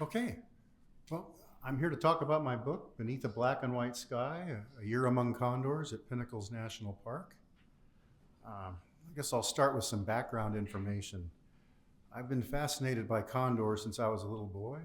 Okay, well, I'm here to talk about my book, Beneath a Black and White Sky, A Year Among Condors at Pinnacles National Park. I guess I'll start with some background information. I've been fascinated by condors since I was a little boy.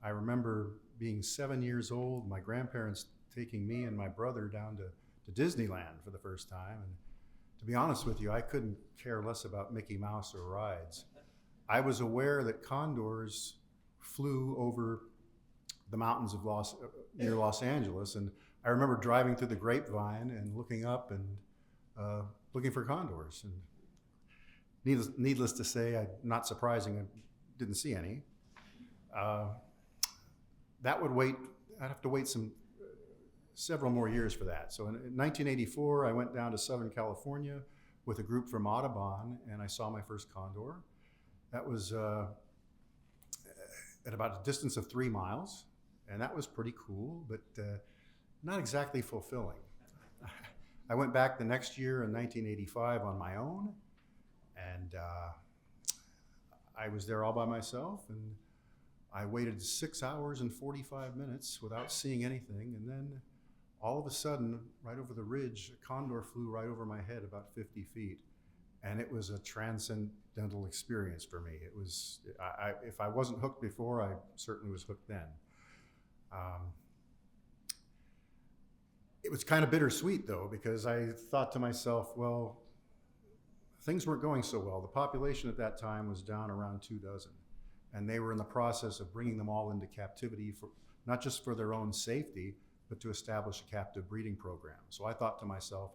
I remember being 7 years old, my grandparents taking me and my brother down to Disneyland for the first time. And to be honest with you, I couldn't care less about Mickey Mouse or rides. I was aware that condors flew over the mountains of near Los Angeles, and I remember driving through the grapevine and looking up and looking for condors. And needless to say, not surprising, I didn't see any. That would wait. I'd have to wait several more years for that. So in 1984, I went down to Southern California with a group from Audubon, and I saw my first condor. That was at about a distance of 3 miles, and that was pretty cool, but not exactly fulfilling. I went back the next year in 1985 on my own, and I was there all by myself, and I waited 6 hours and 45 minutes without seeing anything, and then all of a sudden, right over the ridge, a condor flew right over my head about 50 feet. And it was a transcendental experience for me. It was, if I wasn't hooked before, I certainly was hooked then. It was kind of bittersweet though, because I thought to myself, well, things weren't going so well. The population at that time was down around 24, and they were in the process of bringing them all into captivity, for not just for their own safety, but to establish a captive breeding program. So I thought to myself,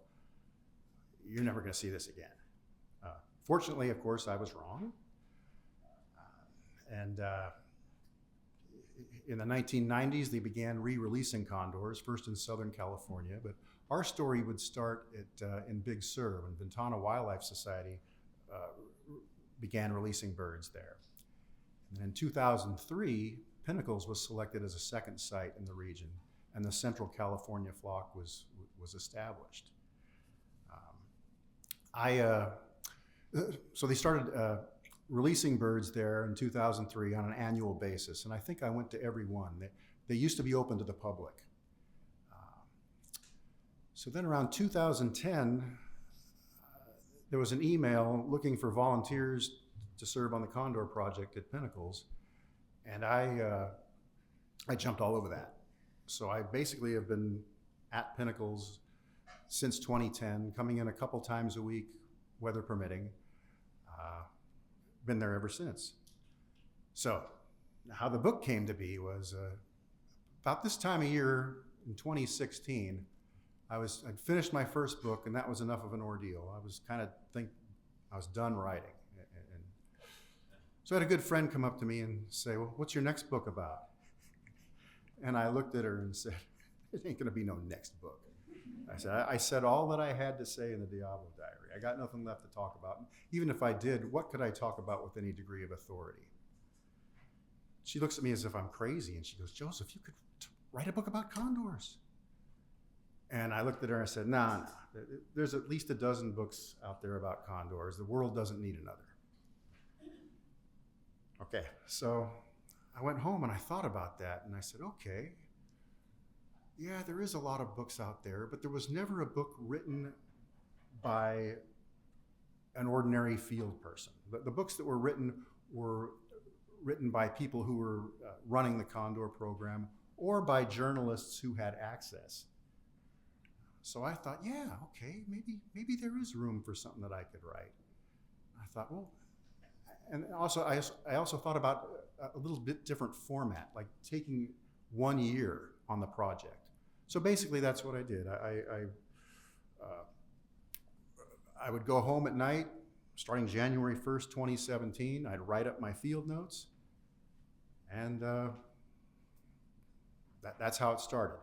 you're never going to see this again. Fortunately, of course, I was wrong. In the 1990s, they began re-releasing condors, first in Southern California, but our story would start in Big Sur, when Ventana Wildlife Society began releasing birds there. And in 2003, Pinnacles was selected as a second site in the region, and the Central California flock was established. So they started releasing birds there in 2003 on an annual basis, and I think I went to every one. They used to be open to the public. So then around 2010, there was an email looking for volunteers to serve on the Condor Project at Pinnacles, and I jumped all over that. So I basically have been at Pinnacles since 2010, coming in a couple times a week, weather permitting. Been there ever since. So how the book came to be was about this time of year in 2016, I'd finished my first book, and that was enough of an ordeal. I was I was done writing. And so I had a good friend come up to me and say, well, what's your next book about? And I looked at her and said, it ain't gonna be no next book. I said all that I had to say in the Diablo Diary. I got nothing left to talk about. Even if I did, what could I talk about with any degree of authority? She looks at me as if I'm crazy, and she goes, Joseph, you could write a book about condors. And I looked at her and I said, nah. There's at least a dozen books out there about condors. The world doesn't need another. Okay, so I went home and I thought about that, and I said, okay, yeah, there is a lot of books out there, but there was never a book written by an ordinary field person. The books that were written by people who were running the Condor program, or by journalists who had access. So I thought, yeah, okay, maybe there is room for something that I could write. I thought, well, and also I also thought about a little bit different format, like taking 1 year on the project. So basically, that's what I did. I would go home at night, starting January 1st, 2017. I'd write up my field notes, and that's how it started.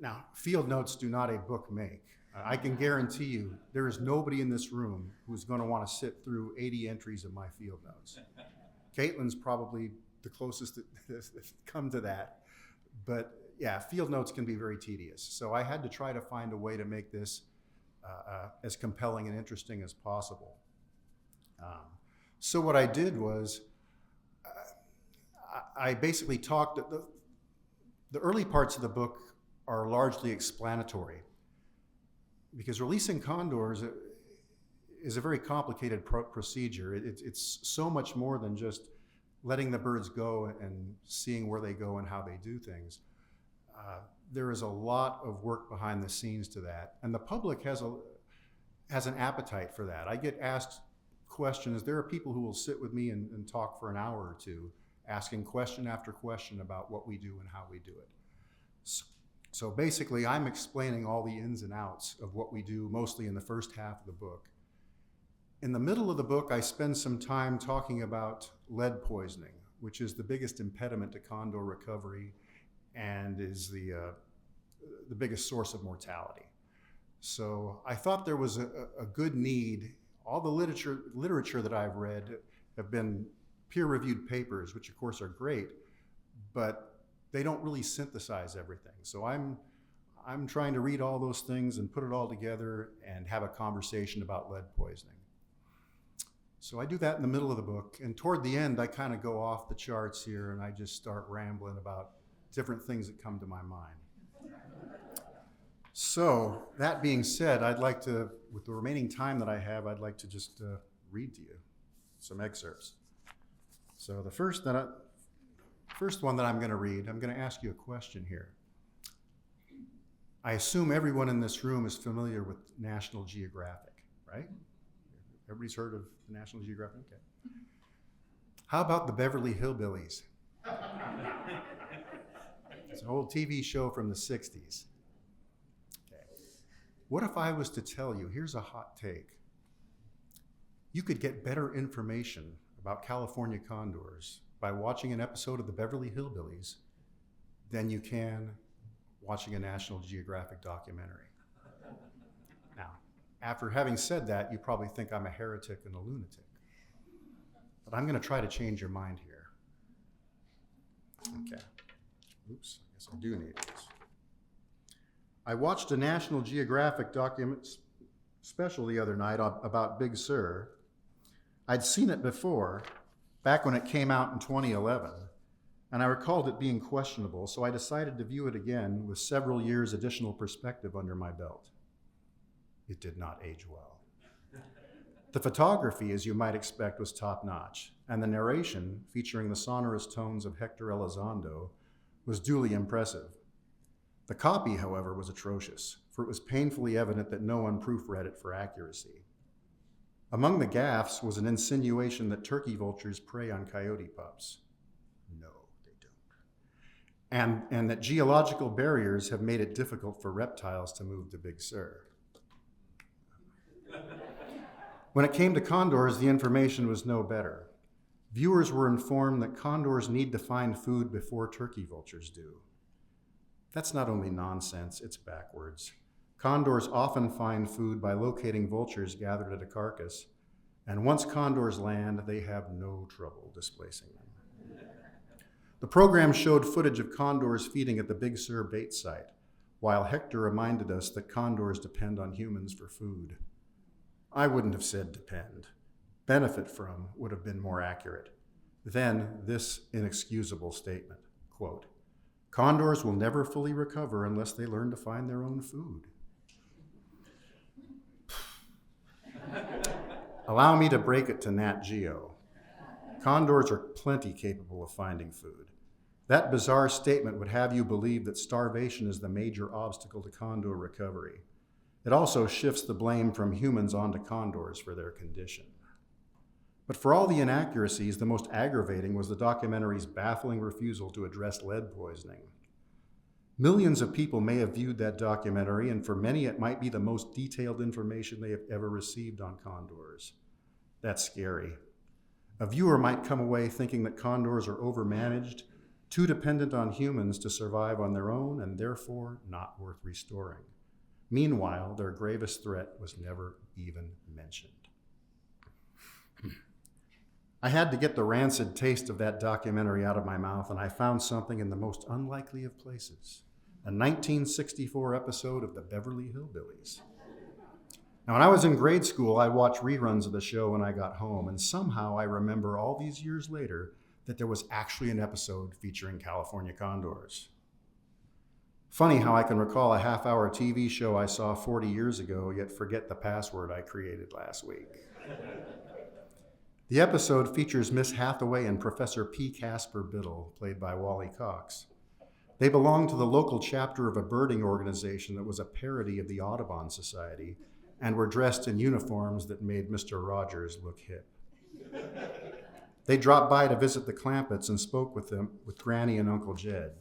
Now, field notes do not a book make. I can guarantee you there is nobody in this room who's going to want to sit through 80 entries of my field notes. Caitlin's probably the closest that's come to that. But yeah, field notes can be very tedious. So I had to try to find a way to make this as compelling and interesting as possible. So what I did was, I basically talked, the early parts of the book are largely explanatory because releasing condors is a very complicated procedure. It's so much more than just letting the birds go and seeing where they go and how they do things. There is a lot of work behind the scenes to that, and the public has an appetite for that. I get asked questions. There are people who will sit with me and talk for an hour or two, asking question after question about what we do and how we do it. So basically, I'm explaining all the ins and outs of what we do, mostly in the first half of the book. In the middle of the book, I spend some time talking about lead poisoning, which is the biggest impediment to condor recovery and is the biggest source of mortality. So I thought there was a good need. All the literature that I've read have been peer-reviewed papers, which of course are great, but they don't really synthesize everything. So I'm trying to read all those things and put it all together and have a conversation about lead poisoning. So I do that in the middle of the book, and toward the end I kind of go off the charts here and I just start rambling about different things that come to my mind. So that being said, I'd like to, with the remaining time that I have, I'd like to just read to you some excerpts. So the first one that I'm going to read, I'm going to ask you a question here. I assume everyone in this room is familiar with National Geographic, right? Everybody's heard of the National Geographic? Okay. How about the Beverly Hillbillies? It's an old TV show from the 60s. Okay. What if I was to tell you, here's a hot take, you could get better information about California condors by watching an episode of the Beverly Hillbillies than you can watching a National Geographic documentary. Now, after having said that, you probably think I'm a heretic and a lunatic. But I'm going to try to change your mind here. Okay. Oops, I guess I do need this. I watched a National Geographic special the other night about Big Sur. I'd seen it before, back when it came out in 2011, and I recalled it being questionable, so I decided to view it again with several years additional perspective under my belt. It did not age well. The photography, as you might expect, was top-notch, and the narration, featuring the sonorous tones of Hector Elizondo, was duly impressive. The copy, however, was atrocious, for it was painfully evident that no one proofread it for accuracy. Among the gaffes was an insinuation that turkey vultures prey on coyote pups. No, they don't. And that geological barriers have made it difficult for reptiles to move to Big Sur. When it came to condors, the information was no better. Viewers were informed that condors need to find food before turkey vultures do. That's not only nonsense, it's backwards. Condors often find food by locating vultures gathered at a carcass, and once condors land, they have no trouble displacing them. The program showed footage of condors feeding at the Big Sur bait site, while Hector reminded us that condors depend on humans for food. I wouldn't have said depend. Benefit from would have been more accurate. Then this inexcusable statement, quote, condors will never fully recover unless they learn to find their own food. Allow me to break it to Nat Geo. Condors are plenty capable of finding food. That bizarre statement would have you believe that starvation is the major obstacle to condor recovery. It also shifts the blame from humans onto condors for their condition. But for all the inaccuracies, the most aggravating was the documentary's baffling refusal to address lead poisoning. Millions of people may have viewed that documentary, and for many it might be the most detailed information they have ever received on condors. That's scary. A viewer might come away thinking that condors are overmanaged, too dependent on humans to survive on their own, and therefore not worth restoring. Meanwhile, their gravest threat was never even mentioned. I had to get the rancid taste of that documentary out of my mouth, and I found something in the most unlikely of places, a 1964 episode of the Beverly Hillbillies. Now, when I was in grade school, I watched reruns of the show when I got home, and somehow I remember all these years later that there was actually an episode featuring California condors. Funny how I can recall a half-hour TV show I saw 40 years ago, yet forget the password I created last week. The episode features Miss Hathaway and Professor P. Casper Biddle, played by Wally Cox. They belonged to the local chapter of a birding organization that was a parody of the Audubon Society and were dressed in uniforms that made Mr. Rogers look hip. They dropped by to visit the Clampetts and spoke with them, with Granny and Uncle Jed.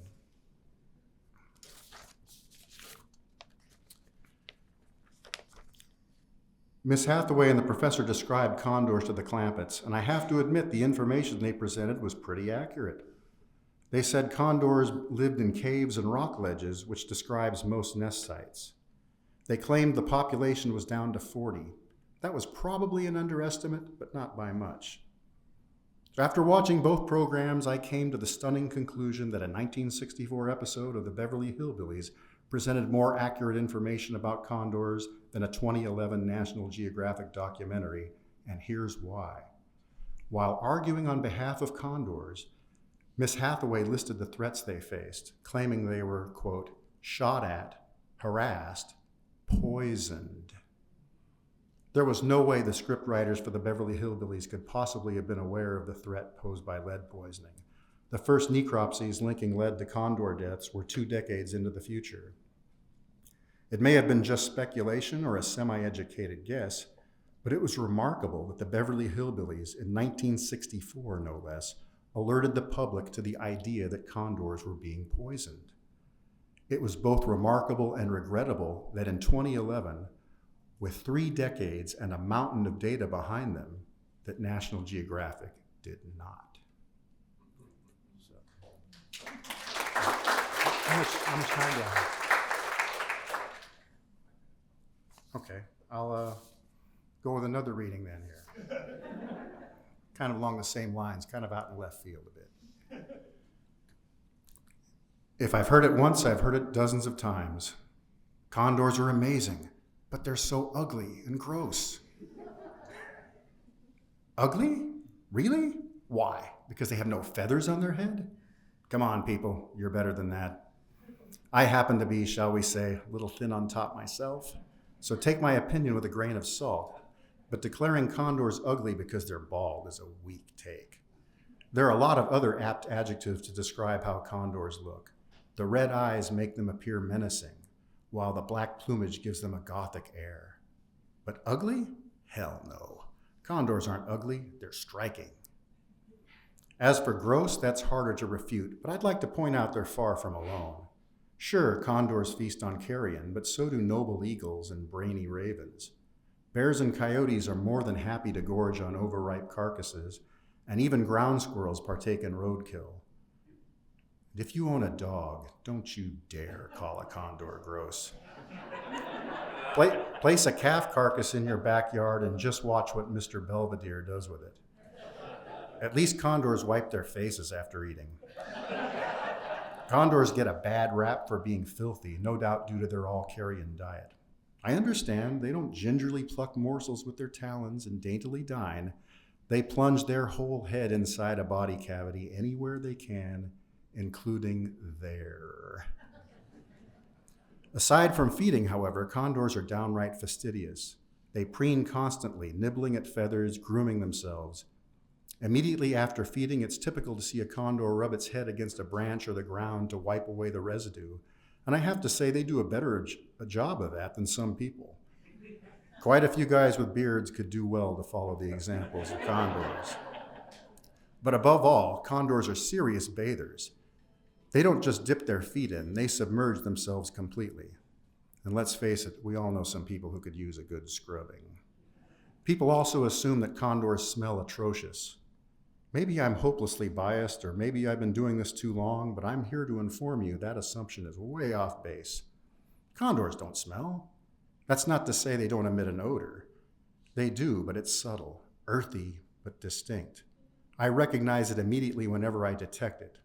Miss Hathaway and the professor described condors to the Clampetts, and I have to admit the information they presented was pretty accurate. They said condors lived in caves and rock ledges, which describes most nest sites. They claimed the population was down to 40. That was probably an underestimate, but not by much. After watching both programs, I came to the stunning conclusion that a 1964 episode of the Beverly Hillbillies presented more accurate information about condors than a 2011 National Geographic documentary, and here's why. While arguing on behalf of condors, Miss Hathaway listed the threats they faced, claiming they were, quote, shot at, harassed, poisoned. There was no way the scriptwriters for the Beverly Hillbillies could possibly have been aware of the threat posed by lead poisoning. The first necropsies linking lead to condor deaths were 2 decades into the future. It may have been just speculation or a semi-educated guess, but it was remarkable that the Beverly Hillbillies, in 1964 no less, alerted the public to the idea that condors were being poisoned. It was both remarkable and regrettable that in 2011, with 3 decades and a mountain of data behind them, that National Geographic did not. So, how much time do I have? Okay, I'll go with another reading then here. Kind of along the same lines, kind of out in left field a bit. If I've heard it once, I've heard it dozens of times. Condors are amazing, but they're so ugly and gross. Ugly? Really? Why? Because they have no feathers on their head? Come on, people, you're better than that. I happen to be, shall we say, a little thin on top myself, so take my opinion with a grain of salt. But declaring condors ugly because they're bald is a weak take. There are a lot of other apt adjectives to describe how condors look. The red eyes make them appear menacing, while the black plumage gives them a gothic air. But ugly? Hell no. Condors aren't ugly, they're striking. As for gross, that's harder to refute, but I'd like to point out they're far from alone. Sure, condors feast on carrion, but so do noble eagles and brainy ravens. Bears and coyotes are more than happy to gorge on overripe carcasses, and even ground squirrels partake in roadkill. And if you own a dog, don't you dare call a condor gross. Place a calf carcass in your backyard and just watch what Mr. Belvedere does with it. At least condors wipe their faces after eating. Condors get a bad rap for being filthy, no doubt due to their all-carrion diet. I understand they don't gingerly pluck morsels with their talons and daintily dine. They plunge their whole head inside a body cavity anywhere they can, including there. Aside from feeding, however, condors are downright fastidious. They preen constantly, nibbling at feathers, grooming themselves. Immediately after feeding, it's typical to see a condor rub its head against a branch or the ground to wipe away the residue. And I have to say they do a better job of that than some people. Quite a few guys with beards could do well to follow the examples of condors. But above all, condors are serious bathers. They don't just dip their feet in, they submerge themselves completely. And let's face it, we all know some people who could use a good scrubbing. People also assume that condors smell atrocious. Maybe I'm hopelessly biased, or maybe I've been doing this too long, but I'm here to inform you that assumption is way off base. Condors don't smell. That's not to say they don't emit an odor. They do, but it's subtle, earthy, but distinct. I recognize it immediately whenever I detect it.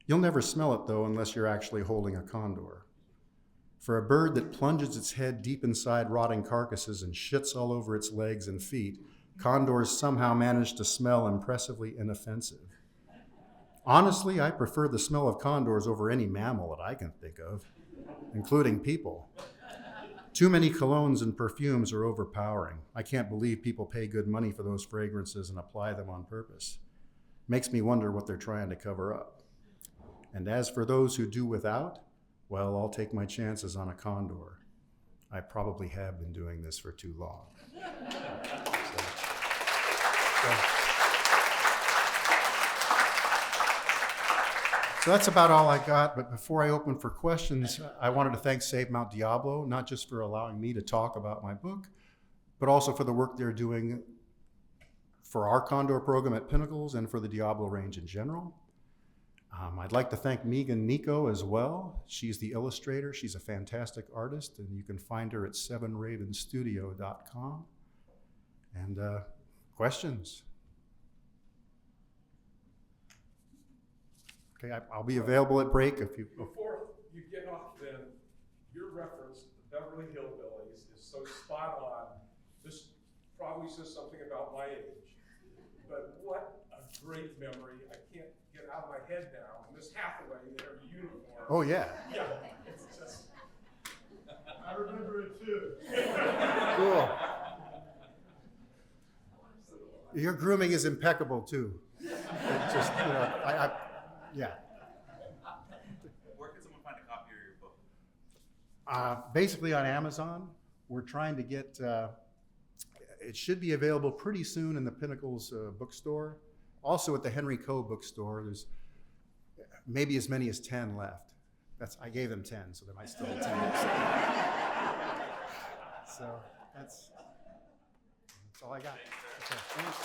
You'll never smell it, though, unless you're actually holding a condor. For a bird that plunges its head deep inside rotting carcasses and shits all over its legs and feet, condors somehow manage to smell impressively inoffensive. Honestly, I prefer the smell of condors over any mammal that I can think of, including people. Too many colognes and perfumes are overpowering. I can't believe people pay good money for those fragrances and apply them on purpose. Makes me wonder what they're trying to cover up. And as for those who do without, well, I'll take my chances on a condor. I probably have been doing this for too long. So that's about all I got, but before I open for questions, I wanted to thank Save Mount Diablo, not just for allowing me to talk about my book, but also for the work they're doing for our condor program at Pinnacles and for the Diablo range in general. I'd like to thank Megan Nico as well. She's the illustrator. She's a fantastic artist, and you can find her at 7ravenstudio.com. And questions? Okay, I'll be available at break if you... Before you get off then, your reference to the Beverly Hillbillies is so spot on. This probably says something about my age, but what a great memory. I can't get out of my head now. Miss Hathaway in her uniform. Oh, yeah. Yeah, it's just... I remember it too. Cool. Your grooming is impeccable too. It just, yeah. Where can someone find a copy of your book? Basically on Amazon. We're trying to get, it should be available pretty soon in the Pinnacles bookstore. Also at the Henry Coe bookstore, there's maybe as many as 10 left. I gave them 10, so there might still be 10. So that's all I got. Okay, thanks.